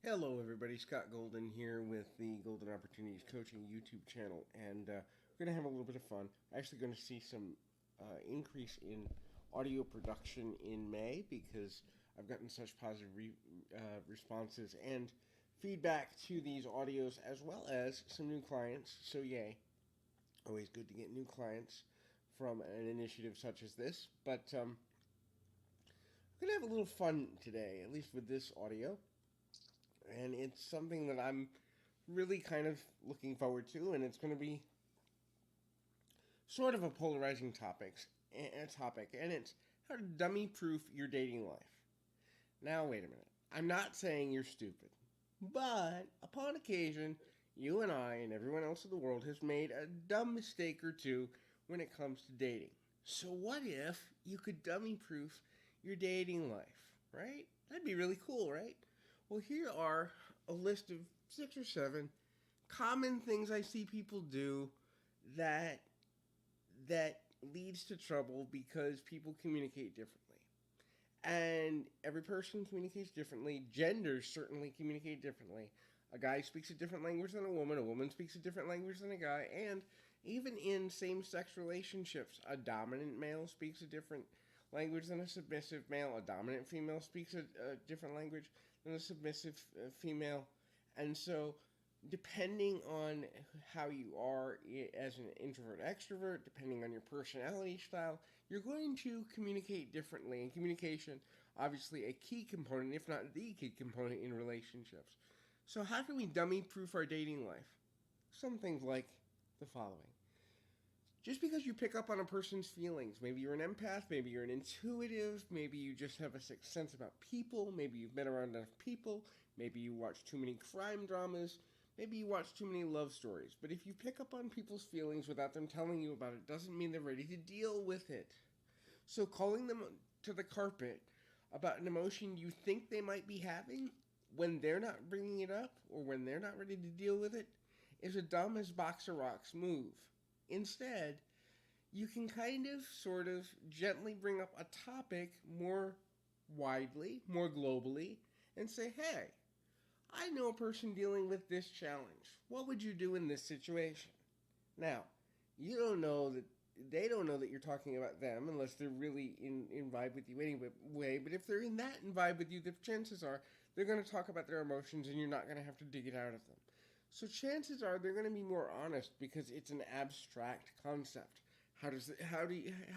Hello, everybody. Scott Golden here with the Golden Opportunities Coaching YouTube channel, and we're going to have a little bit of fun. Actually, going to see some increase in audio production in May because I've gotten such positive responses and feedback to these audios, as well as some new clients. So, yay! Always good to get new clients from an initiative such as this. But we're going to have a little fun today, at least with this audio. And it's something that I'm really kind of looking forward to, and it's going to be sort of a polarizing topic, and it's how to dummy-proof your dating life. Now, wait a minute. I'm not saying you're stupid, but upon occasion, you and I and everyone else in the world has made a dumb mistake or two when it comes to dating. So what if you could dummy-proof your dating life, right? That'd be really cool, right? Well, here are a list of 6 or 7 common things I see people do that leads to trouble because people communicate differently. And every person communicates differently. Genders certainly communicate differently. A guy speaks a different language than a woman speaks a different language than a guy, and even in same-sex relationships, a dominant male speaks a different language than a submissive male. A dominant female speaks a different language than a submissive female. And so, depending on how you are as an introvert extrovert, depending on your personality style, you're going to communicate differently. And communication, obviously, a key component, if not the key component, in relationships. So, how can we dummy proof our dating life? Some things like the following. Just because you pick up on a person's feelings, maybe you're an empath, maybe you're an intuitive, maybe you just have a sixth sense about people, maybe you've been around enough people, maybe you watch too many crime dramas, maybe you watch too many love stories. But if you pick up on people's feelings without them telling you about it, doesn't mean they're ready to deal with it. So calling them to the carpet about an emotion you think they might be having when they're not bringing it up or when they're not ready to deal with it is a dumb as box of rocks move. Instead, you can kind of, sort of, gently bring up a topic more widely, more globally, and say, hey, I know a person dealing with this challenge. What would you do in this situation? Now, you don't know that they don't know that you're talking about them unless they're really in vibe with you anyway. But if they're in that in vibe with you, the chances are they're going to talk about their emotions and you're not going to have to dig it out of them. So chances are they're going to be more honest because it's an abstract concept. How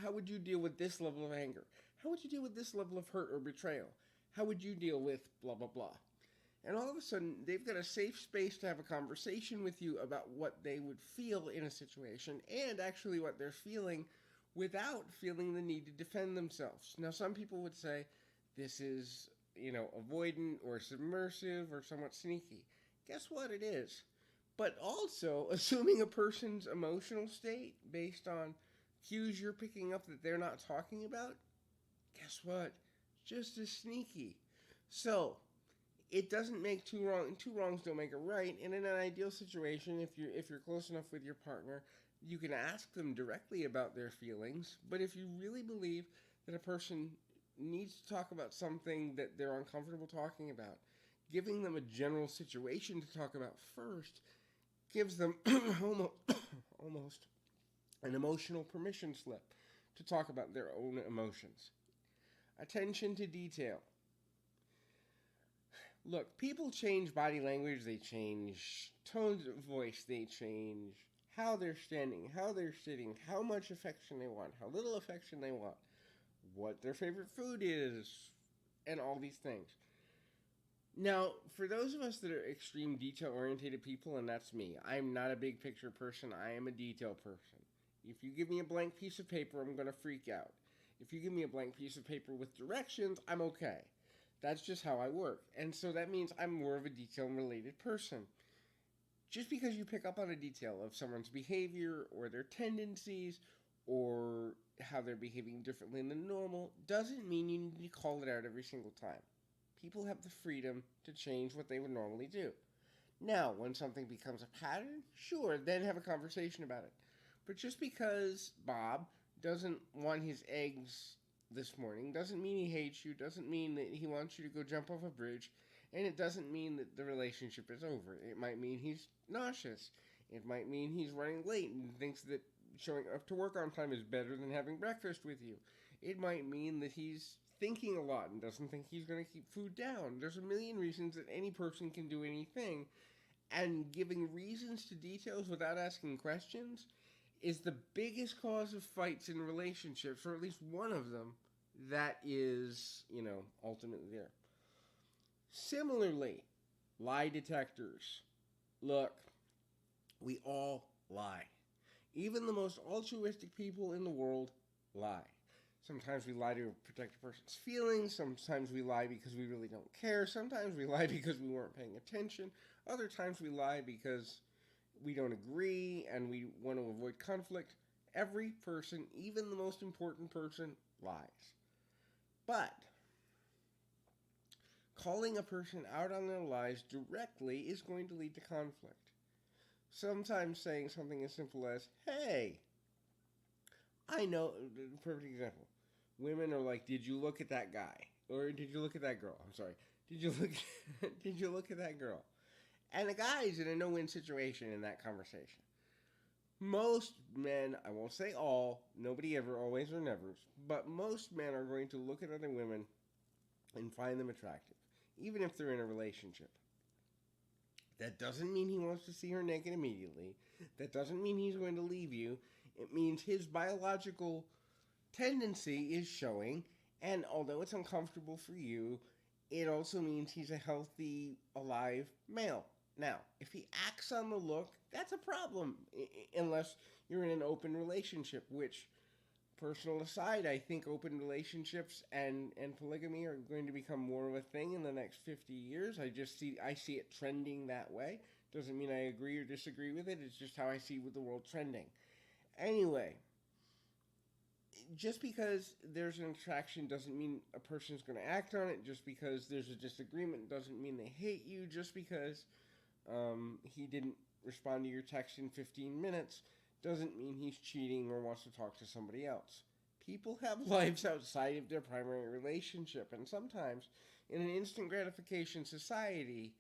would you deal with this level of anger? How would you deal with this level of hurt or betrayal? How would you deal with blah blah blah? And all of a sudden, they've got a safe space to have a conversation with you about what they would feel in a situation and actually what they're feeling without feeling the need to defend themselves. Now, some people would say this is, avoidant or submersive or somewhat sneaky. Guess what? It is. But also, assuming a person's emotional state based on cues you're picking up that they're not talking about, guess what? Just as sneaky. So, it doesn't make two wrongs don't make a right. And in an ideal situation, if you're close enough with your partner, you can ask them directly about their feelings. But if you really believe that a person needs to talk about something that they're uncomfortable talking about, giving them a general situation to talk about first gives them almost an emotional permission slip to talk about their own emotions. Attention to detail. Look, people change body language, they change tones of voice, they change how they're standing, how they're sitting, how much affection they want, how little affection they want, what their favorite food is, and all these things. Now, for those of us that are extreme detail oriented people, and that's me, I'm not a big picture person, I am a detail person. If you give me a blank piece of paper, I'm going to freak out. If you give me a blank piece of paper with directions, I'm okay. That's just how I work. And so that means I'm more of a detail-related person. Just because you pick up on a detail of someone's behavior or their tendencies or how they're behaving differently than normal doesn't mean you need to call it out every single time. People have the freedom to change what they would normally do. Now, when something becomes a pattern, sure, then have a conversation about it. But just because Bob doesn't want his eggs this morning doesn't mean he hates you, doesn't mean that he wants you to go jump off a bridge And it doesn't mean that the relationship is over. It might mean he's nauseous. It might mean he's running late and thinks that showing up to work on time is better than having breakfast with you. It might mean that he's thinking a lot and doesn't think he's going to keep food down. There's a million reasons that any person can do anything, and giving reasons to details without asking questions is the biggest cause of fights in relationships, or at least one of them that is, ultimately there. Similarly, lie detectors. Look, we all lie. Even the most altruistic people in the world lie. Sometimes we lie to protect a person's feelings. Sometimes we lie because we really don't care. Sometimes we lie because we weren't paying attention. Other times we lie because we don't agree and we want to avoid conflict. Every person, even the most important person, lies. But calling a person out on their lies directly is going to lead to conflict. Sometimes saying something as simple as, hey, I know, perfect example. Women are like, did you look at that guy? Or did you look at that girl? I'm sorry. Did you look at that girl? And the guy's in a no-win situation in that conversation. Most men, I won't say all, nobody ever, always or never, but most men are going to look at other women and find them attractive, even if they're in a relationship. That doesn't mean he wants to see her naked immediately. That doesn't mean he's going to leave you. It means his biological tendency is showing, and although it's uncomfortable for you, it also means he's a healthy, alive male. Now, if he acts on the look, that's a problem, unless you're in an open relationship, which, personal aside, I think open relationships and polygamy are going to become more of a thing in the next 50 years. I see it trending that way. Doesn't mean I agree or disagree with it. It's just how I see the world trending. Anyway, just because there's an attraction doesn't mean a person's going to act on it. Just because there's a disagreement doesn't mean they hate you. Just because he didn't respond to your text in 15 minutes doesn't mean he's cheating or wants to talk to somebody else. People have lives outside of their primary relationship, and sometimes in an instant gratification society,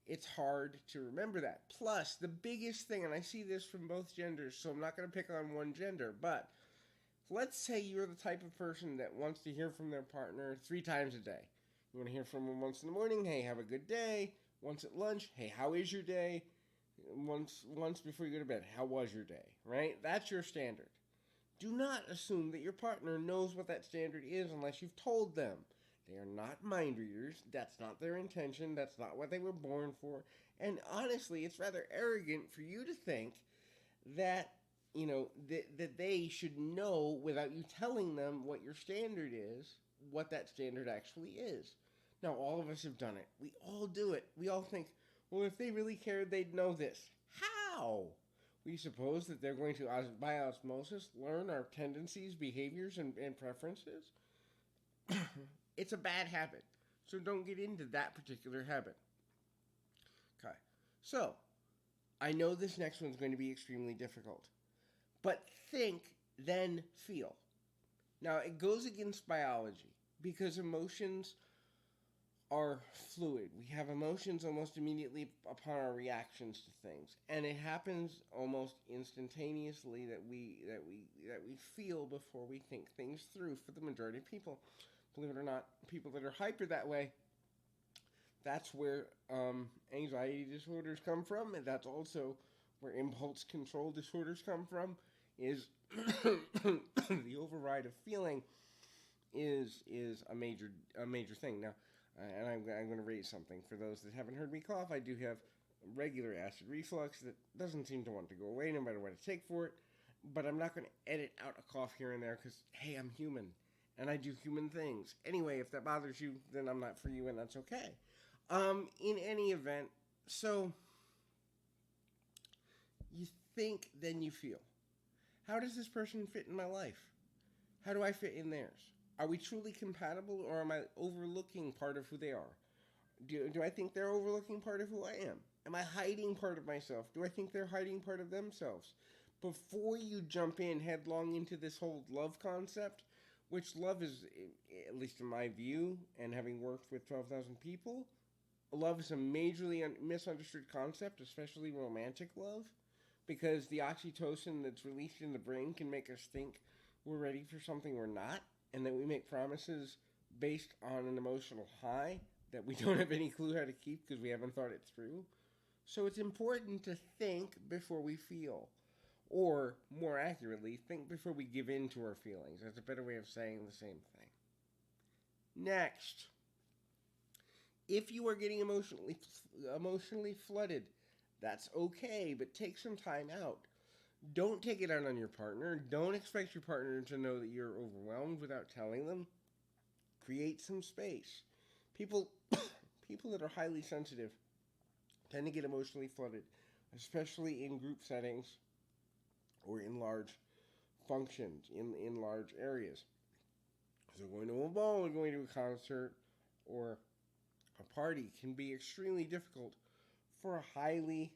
it's hard to remember that. Plus, the biggest thing, and I see this from both genders, so I'm not going to pick on one gender, but let's say you're the type of person that wants to hear from their partner 3 times a day. You want to hear from them once in the morning, hey, have a good day. Once at lunch, hey, how is your day? Once before you go to bed, how was your day, right? That's your standard. Do not assume that your partner knows what that standard is unless you've told them. They are not mind readers. That's not their intention. That's not what they were born for. And honestly, it's rather arrogant for you to think that, that they should know without you telling them what your standard is, what that standard actually is. Now, all of us have done it. We all do it. We all think, well, if they really cared, they'd know this. How? We suppose that they're going to, by osmosis, learn our tendencies, behaviors, and preferences. It's a bad habit. So don't get into that particular habit. Okay. So, I know this next one's going to be extremely difficult. But think, then feel. Now, it goes against biology because emotions are fluid. We have emotions almost immediately upon our reactions to things, and it happens almost instantaneously that we feel before we think things through. For the majority of people, believe it or not, people that are hyper that way, that's where anxiety disorders come from, and that's also where impulse control disorders come from. Is the override of feeling is a major thing now. And I'm going to raise something. For those that haven't heard me cough, I do have regular acid reflux that doesn't seem to want to go away no matter what I take for it. But I'm not going to edit out a cough here and there because, hey, I'm human. And I do human things. Anyway, if that bothers you, then I'm not for you and that's okay. In any event, so you think, then you feel. How does this person fit in my life? How do I fit in theirs? Are we truly compatible, or am I overlooking part of who they are? Do I think they're overlooking part of who I am? Am I hiding part of myself? Do I think they're hiding part of themselves? Before you jump in headlong into this whole love concept, which love is, at least in my view, and having worked with 12,000 people, love is a majorly misunderstood concept, especially romantic love, because the oxytocin that's released in the brain can make us think we're ready for something we're not, and that we make promises based on an emotional high that we don't have any clue how to keep because we haven't thought it through. So it's important to think before we feel. Or, more accurately, think before we give in to our feelings. That's a better way of saying the same thing. Next, if you are getting emotionally flooded, that's okay, but take some time out. Don't take it out on your partner. Don't expect your partner to know that you're overwhelmed without telling them. Create some space. People people that are highly sensitive tend to get emotionally flooded, especially in group settings or in large functions, in large areas. So going to a ball or going to a concert or a party can be extremely difficult for a highly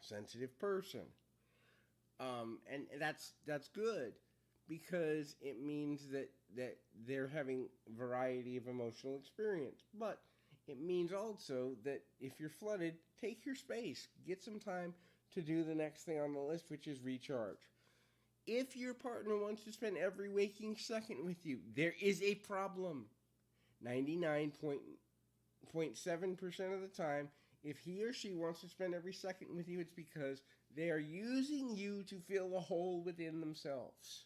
sensitive person. And that's good because it means that they're having variety of emotional experience. But it means also that if you're flooded, take your space. Get some time to do the next thing on the list, which is recharge. If your partner wants to spend every waking second with you, there is a problem. 99.7% of the time, if he or she wants to spend every second with you, it's because they are using you to fill a hole within themselves.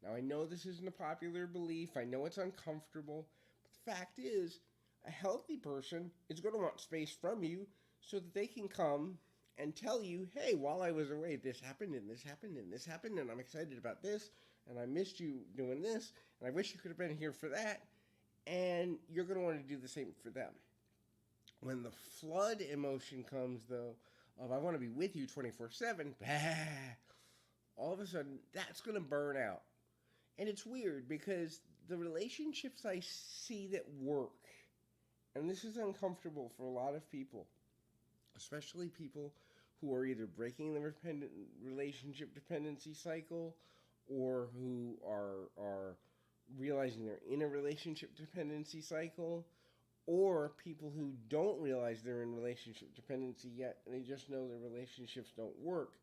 Now, I know this isn't a popular belief. I know it's uncomfortable. But the fact is, a healthy person is going to want space from you so that they can come and tell you, hey, while I was away, this happened, and this happened, and this happened, and I'm excited about this, and I missed you doing this, and I wish you could have been here for that. And you're going to want to do the same for them. When the flood emotion comes, though, of I want to be with you 24/7, all of a sudden, that's going to burn out. And it's weird because the relationships I see that work, and this is uncomfortable for a lot of people, especially people who are either breaking the relationship dependency cycle or who are realizing they're in a relationship dependency cycle, or people who don't realize they're in relationship dependency yet and they just know their relationships don't work.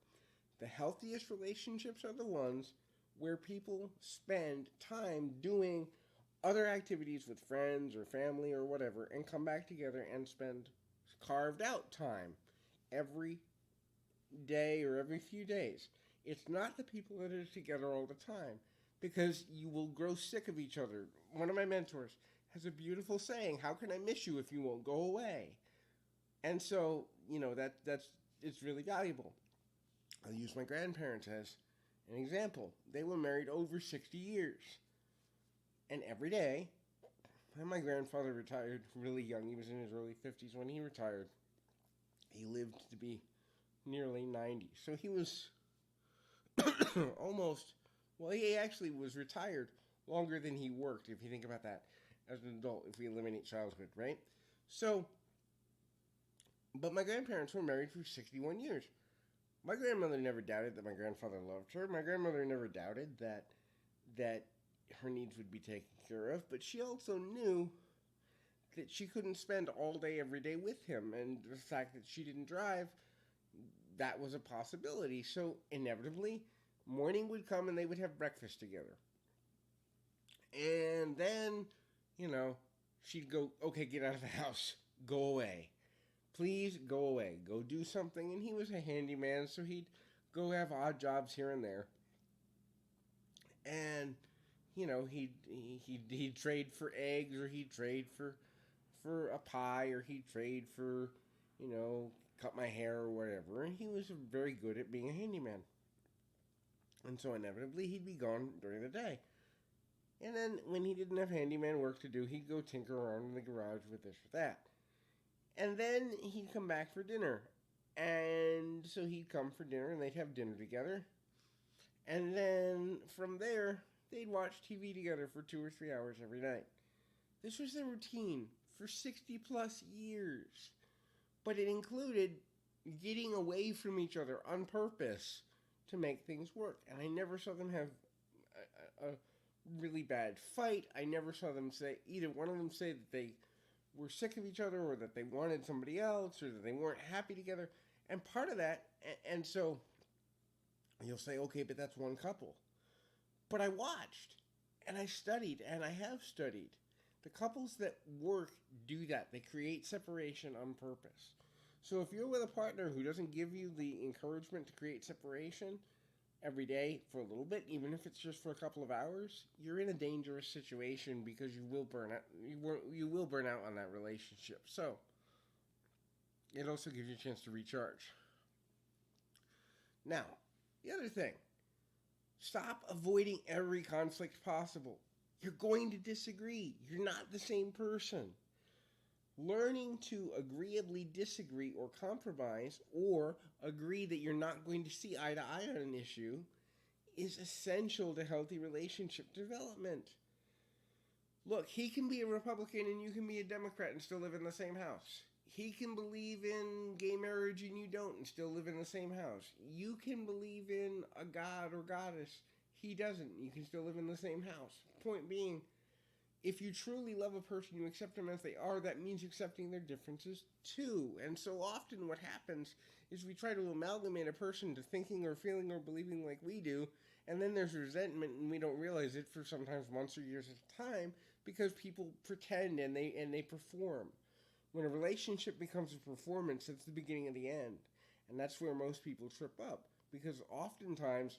The healthiest relationships are the ones where people spend time doing other activities with friends or family or whatever and come back together and spend carved out time every day or every few days. It's not the people that are together all the time because you will grow sick of each other. One of my mentors has a beautiful saying, how can I miss you if you won't go away? And so, that's it's really valuable. I'll use my grandparents as an example. They were married over 60 years. And every day, and my grandfather retired really young. He was in his early 50s when he retired. He lived to be nearly 90. So he was almost, well, he actually was retired longer than he worked, if you think about that, as an adult, if we eliminate childhood, right? So, but my grandparents were married for 61 years. My grandmother never doubted that my grandfather loved her. My grandmother never doubted that her needs would be taken care of, but she also knew that she couldn't spend all day every day with him, and the fact that she didn't drive, that was a possibility. So inevitably, morning would come and they would have breakfast together. And then, she'd go, okay, get out of the house. Go away. Please go away. Go do something. And he was a handyman, so he'd go have odd jobs here and there. And, he'd trade for eggs, or he'd trade for a pie, or he'd trade for, cut my hair or whatever. And he was very good at being a handyman. And so inevitably he'd be gone during the day. And then when he didn't have handyman work to do, he'd go tinker around in the garage with this or that. And then he'd come back for dinner. And so he'd come for dinner and they'd have dinner together. And then from there, they'd watch TV together for 2 or 3 hours every night. This was their routine for 60 plus years. But it included getting away from each other on purpose to make things work. And I never saw them have a really bad fight. I never saw them say, either one of them say that they were sick of each other, or that they wanted somebody else, or that they weren't happy together. And part of that, and so you'll say, okay, but that's one couple. But I watched and I studied and I have studied. The couples that work do that. They create separation on purpose. So if you're with a partner who doesn't give you the encouragement to create separation every day for a little bit, even if it's just for a couple of hours, you're in a dangerous situation because you will burn out. You will burn out on that relationship. So it also gives you a chance to recharge. Now, the other thing, stop avoiding every conflict possible. You're going to disagree. You're not the same person. Learning to agreeably disagree or compromise, or agree that you're not going to see eye to eye on an issue, is essential to healthy relationship development. Look, he can be a Republican and you can be a Democrat and still live in the same house. He can believe in gay marriage and you don't and still live in the same house. You can believe in a god or goddess. He doesn't. You can still live in the same house. Point being, if you truly love a person, you accept them as they are, that means accepting their differences too. And so often what happens is we try to amalgamate a person to thinking or feeling or believing like we do, and then there's resentment and we don't realize it for sometimes months or years at a time because people pretend and they perform. When a relationship becomes a performance, it's the beginning of the end. And that's where most people trip up. Because oftentimes,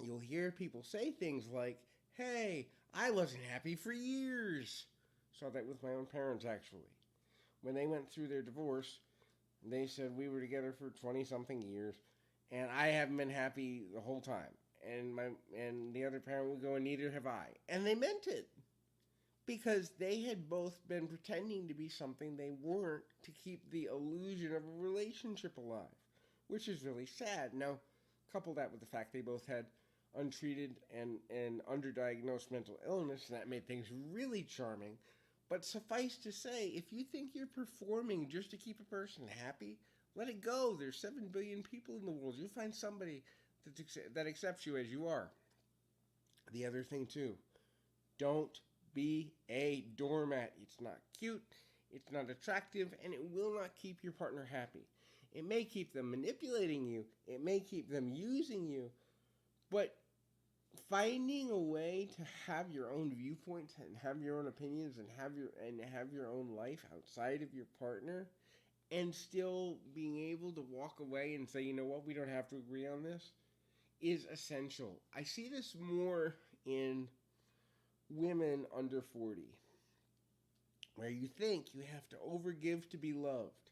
you'll hear people say things like, hey, I wasn't happy for years. Saw that with my own parents, actually. When they went through their divorce, they said we were together for 20-something years, and I haven't been happy the whole time. And the other parent would go, and neither have I. And they meant it. Because they had both been pretending to be something they weren't to keep the illusion of a relationship alive, which is really sad. Now, couple that with the fact they both had untreated and underdiagnosed mental illness, and that made things really charming. But suffice to say, if you think you're performing just to keep a person happy, let it go. There's 7 billion people in the world. You'll find somebody that accepts you as you are. The other thing, too, don't be a doormat. It's not cute, it's not attractive, and it will not keep your partner happy. It may keep them manipulating you, it may keep them using you, but finding a way to have your own viewpoints and have your own opinions and have your own life outside of your partner and still being able to walk away and say, you know what, we don't have to agree on this, is essential. I see this more in women under 40, where you think you have to overgive to be loved.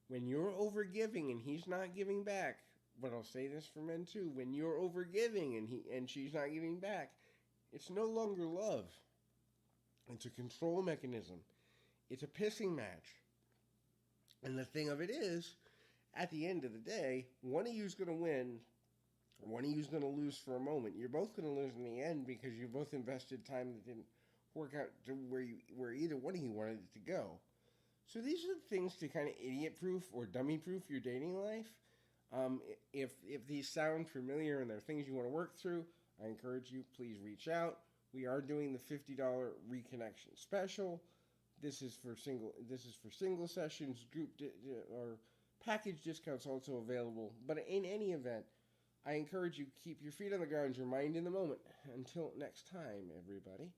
When you're overgiving and he's not giving back, but I'll say this for men too, when you're overgiving and she's not giving back, it's no longer love. It's a control mechanism. It's a pissing match. And the thing of it is, at the end of the day, one of you's going to win, one of you's going to lose for a moment. You're both going to lose in the end because you both invested time that didn't work out to where either one of you wanted it to go. So these are the things to kind of idiot-proof or dummy-proof your dating life. If these sound familiar and they're things you want to work through, I encourage you, please reach out. We are doing the $50 reconnection special. This is for single sessions, or package discounts also available. But in any event, I encourage you, keep your feet on the ground, your mind in the moment. Until next time, everybody.